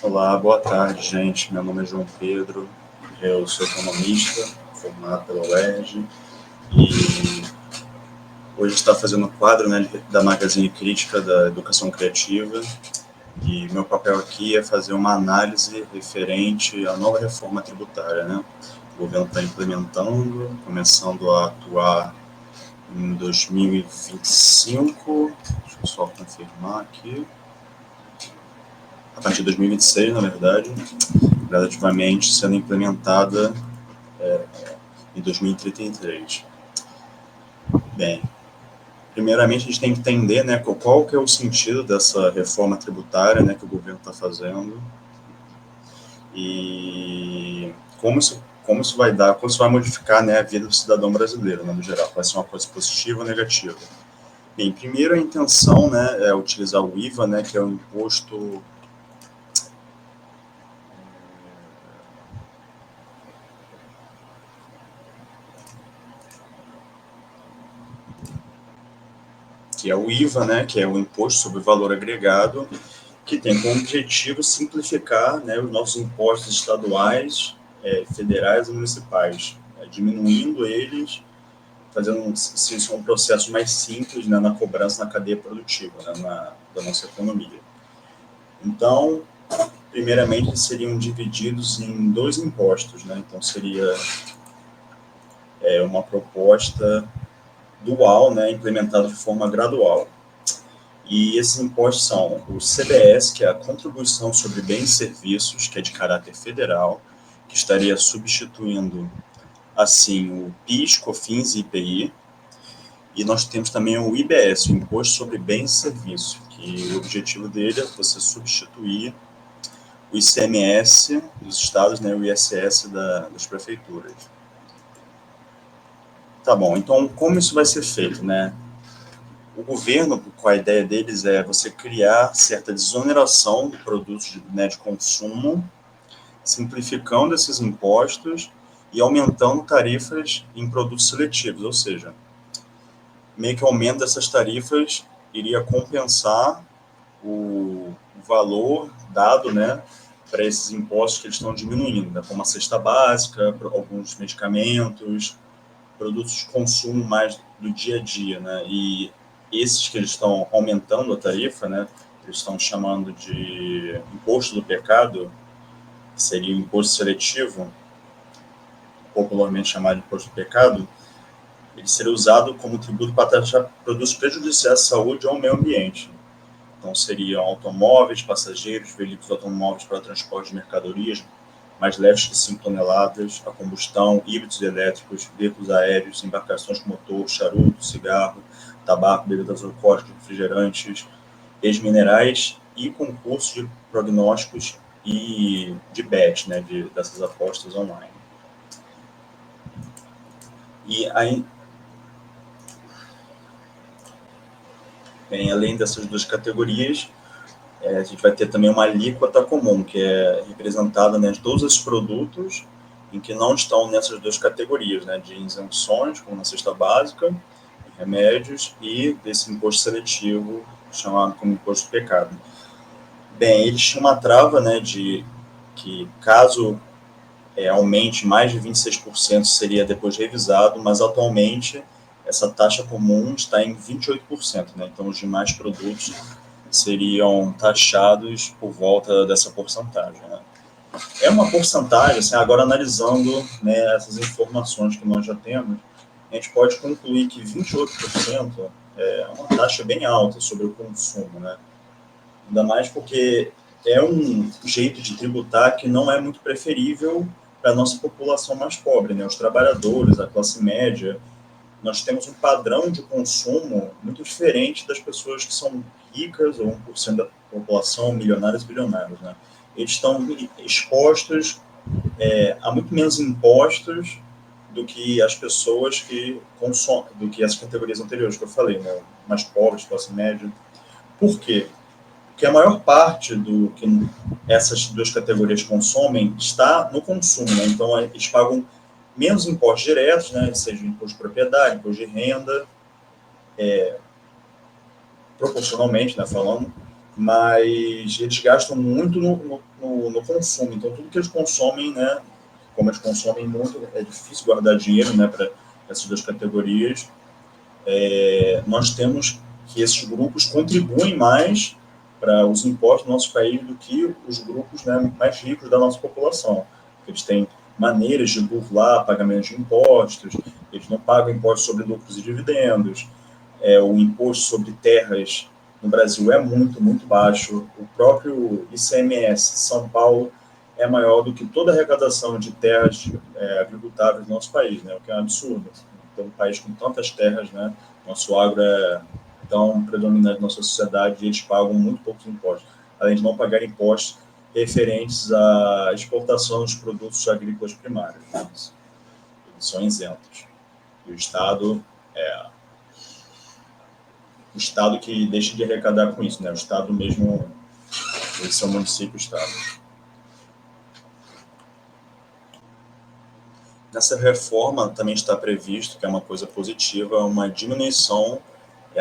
Olá, boa tarde, gente. Meu nome é João Pedro, eu sou economista, formado pela UERJ, e hoje está fazendo o quadro, né, da Magazine Crítica da Educação Criativa, e meu papel aqui é fazer uma análise referente à nova reforma tributária, né? O governo está implementando, começando a atuar em 2025, deixa eu só confirmar aqui, a partir de 2026, na verdade, gradativamente sendo implementada em 2033. Bem, primeiramente a gente tem que entender, né, qual que é o sentido dessa reforma tributária, né, que o governo está fazendo e como isso vai dar, como isso vai modificar, né, a vida do cidadão brasileiro, né, no geral. Vai ser uma coisa positiva ou negativa? Bem, primeiro a intenção, né, é utilizar o IVA, né, que é um imposto que é o IVA, né, que é o Imposto sobre o Valor Agregado, que tem como objetivo simplificar, né, os nossos impostos estaduais, federais e municipais, diminuindo eles, fazendo isso um processo mais simples, né, na cobrança na cadeia produtiva, né, da nossa economia. Então, primeiramente, eles seriam divididos em dois impostos, né? Então, seria uma proposta dual, né, implementada de forma gradual. E esses impostos são o CBS, que é a Contribuição sobre Bens e Serviços, que é de caráter federal, que estaria substituindo, assim, o PIS, COFINS e IPI. E nós temos também o IBS, o Imposto sobre Bens e Serviços, que o objetivo dele é você substituir o ICMS dos estados, né, o ISS das prefeituras. Tá bom, então como isso vai ser feito, né? O governo, com a ideia deles, é você criar certa desoneração de produtos, né, de consumo, simplificando esses impostos e aumentando tarifas em produtos seletivos, ou seja, meio que o aumento dessas tarifas iria compensar o valor dado, né, para esses impostos que eles estão diminuindo, né, como a cesta básica, alguns medicamentos, produtos de consumo mais do dia a dia, né, e esses que eles estão aumentando a tarifa, né, eles estão chamando de imposto do pecado, que seria o imposto seletivo, popularmente chamado de imposto do pecado, ele seria usado como tributo para taxar produtos prejudiciais à saúde ou ao meio ambiente. Então, seriam automóveis, passageiros, veículos automóveis para transporte de mercadorias mais leves que 5 toneladas, a combustão, híbridos elétricos, veículos aéreos, embarcações com motor, charuto, cigarro, tabaco, bebidas alcoólicas, refrigerantes, ex-minerais e concursos de prognósticos e de bet, né, dessas apostas online. E aí, bem, além dessas duas categorias, a gente vai ter também uma alíquota comum, que é representada, né, de todos esses produtos em que não estão nessas duas categorias, né, de isenções, como na cesta básica, remédios, e desse imposto seletivo, chamado como imposto do pecado. Bem, eles tinham uma trava, né, de que caso aumente mais de 26% seria depois revisado, mas atualmente essa taxa comum está em 28%, né, então os demais produtos seriam taxados por volta dessa porcentagem, né? É uma porcentagem, assim, agora analisando, né, essas informações que nós já temos, a gente pode concluir que 28% é uma taxa bem alta sobre o consumo, né? Ainda mais porque é um jeito de tributar que não é muito preferível para a nossa população mais pobre, né? Os trabalhadores, a classe média, nós temos um padrão de consumo muito diferente das pessoas que são ricas, ou 1% da população, milionários e bilionários, né? Eles estão expostos a muito menos impostos do que as pessoas que consomem, do que as categorias anteriores que eu falei, né? Mais pobres, classe média. Por quê? Porque a maior parte do que essas duas categorias consomem está no consumo, né? Então eles pagam menos impostos diretos, né? Seja imposto de propriedade, imposto de renda, proporcionalmente, né, falando, mas eles gastam muito no consumo. Então, tudo que eles consomem, né, como eles consomem muito, é difícil guardar dinheiro, né, para essas duas categorias. Nós temos que esses grupos contribuem mais para os impostos do nosso país do que os grupos, né, mais ricos da nossa população. Eles têm maneiras de burlar pagamento de impostos, eles não pagam impostos sobre lucros e dividendos, o imposto sobre terras no Brasil é muito, muito baixo. O próprio ICMS São Paulo é maior do que toda a arrecadação de terras agricultáveis do nosso país, né, o que é um absurdo. Então, um país com tantas terras, né, nosso agro é tão predominante na nossa sociedade e eles pagam muito poucos impostos, além de não pagar impostos referentes à exportação dos produtos agrícolas primários. Né? Eles são isentos. E o Estado que deixa de arrecadar com isso, né? O Estado mesmo, esse é o município, o Estado. Nessa reforma também está previsto, que é uma coisa positiva, uma diminuição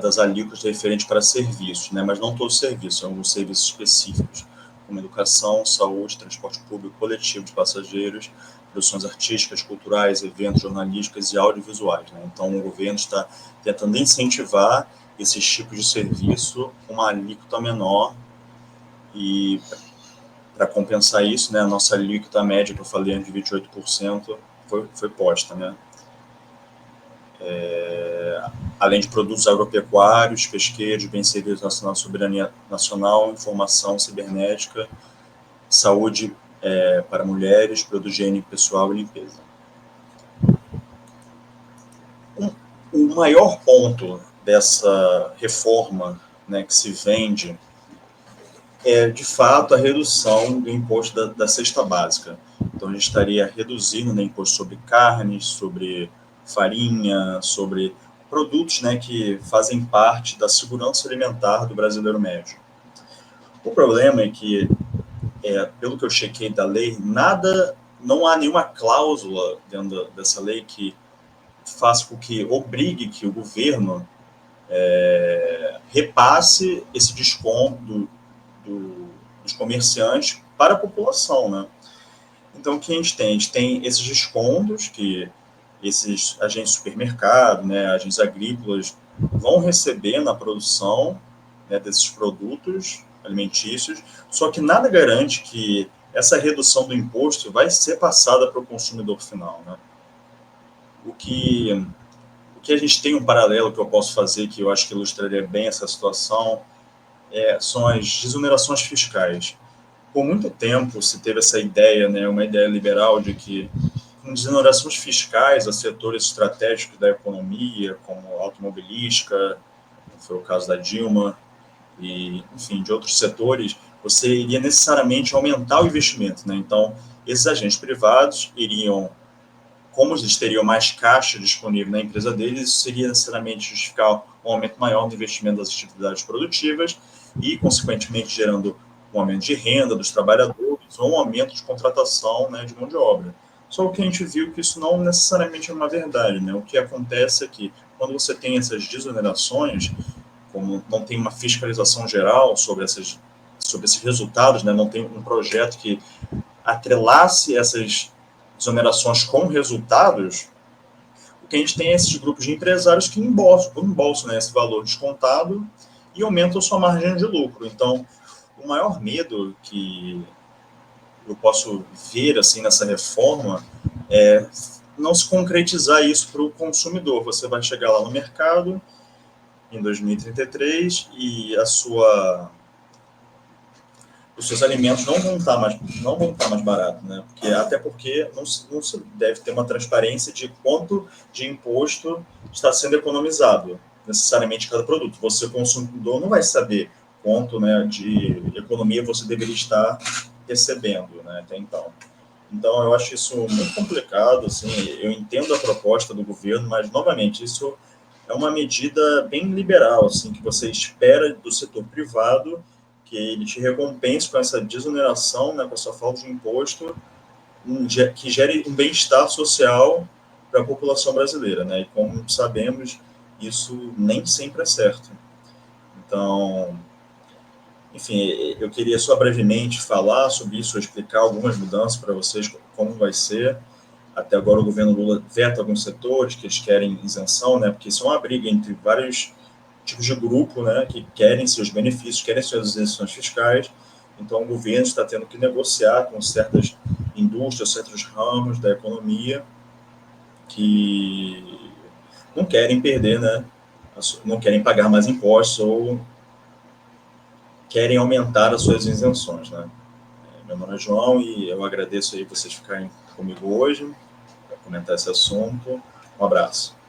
das alíquotas referentes para serviços, né? Mas não todos os serviços, alguns serviços específicos, como educação, saúde, transporte público coletivo de passageiros, produções artísticas, culturais, eventos jornalísticos e audiovisuais. Né? Então, o governo está tentando incentivar esses tipos de serviço com uma alíquota menor e, para compensar isso, né, a nossa alíquota média, que eu falei antes de 28%, foi posta, né? Além de produtos agropecuários, pesqueiros, bens e serviços nacionais, soberania nacional, informação cibernética, saúde para mulheres, produtos de higiene pessoal e limpeza. O maior ponto dessa reforma, né, que se vende é, de fato, a redução do imposto da cesta básica. Então, a gente estaria reduzindo, né, imposto sobre carnes, sobre farinha, sobre produtos, né, que fazem parte da segurança alimentar do brasileiro médio. O problema é que, pelo que eu chequei da lei, não há nenhuma cláusula dentro dessa lei que faça com que obrigue que o governo repasse esse desconto dos comerciantes para a população, né? Então, o que a gente tem? A gente tem esses descontos que esses agentes de supermercado, né, agentes agrícolas vão receber na produção, né, desses produtos alimentícios, só que nada garante que essa redução do imposto vai ser passada para o consumidor final, né? O que a gente tem um paralelo que eu posso fazer, que eu acho que ilustraria bem essa situação, são as desonerações fiscais. Por muito tempo se teve essa ideia, né, uma ideia liberal de que com desonerações fiscais a setores estratégicos da economia, como automobilística, foi o caso da Dilma, e, enfim, de outros setores, você iria necessariamente aumentar o investimento, né? Então, esses agentes privados iriam, como eles teriam mais caixa disponível na empresa deles, isso seria necessariamente justificar um aumento maior no investimento das atividades produtivas e, consequentemente, gerando um aumento de renda dos trabalhadores ou um aumento de contratação, né, de mão de obra. Só que a gente viu que isso não necessariamente é uma verdade, né? O que acontece é que, quando você tem essas desonerações, como não tem uma fiscalização geral sobre esses resultados, né? Não tem um projeto que atrelasse essas desonerações com resultados, o que a gente tem é esses grupos de empresários que embolsam, né, esse valor descontado e aumentam sua margem de lucro. Então, o maior medo que eu posso ver assim nessa reforma é não se concretizar isso para o consumidor. Você vai chegar lá no mercado em 2033 e os seus alimentos não vão estar mais baratos, né? Até porque não se deve ter uma transparência de quanto de imposto está sendo economizado necessariamente cada produto. Você, consumidor, não vai saber quanto, né, de economia você deveria estar recebendo, né, até então. Então, eu acho isso muito complicado, assim, eu entendo a proposta do governo, mas, novamente, isso é uma medida bem liberal, assim, que você espera do setor privado que ele te recompense com essa desoneração, né, com essa falta de imposto, que gere um bem-estar social para a população brasileira, né? E como sabemos, isso nem sempre é certo. Então, Enfim, eu queria só brevemente falar sobre isso, explicar algumas mudanças para vocês, como vai ser. Até agora o governo Lula veta alguns setores que eles querem isenção, né? Porque isso é uma briga entre vários tipos de grupo, né? Que querem seus benefícios, querem suas isenções fiscais. Então o governo está tendo que negociar com certas indústrias, certos ramos da economia que não querem perder, né? Não querem pagar mais impostos ou querem aumentar as suas isenções, né? Meu nome é João e eu agradeço aí vocês ficarem comigo hoje para comentar esse assunto. Um abraço.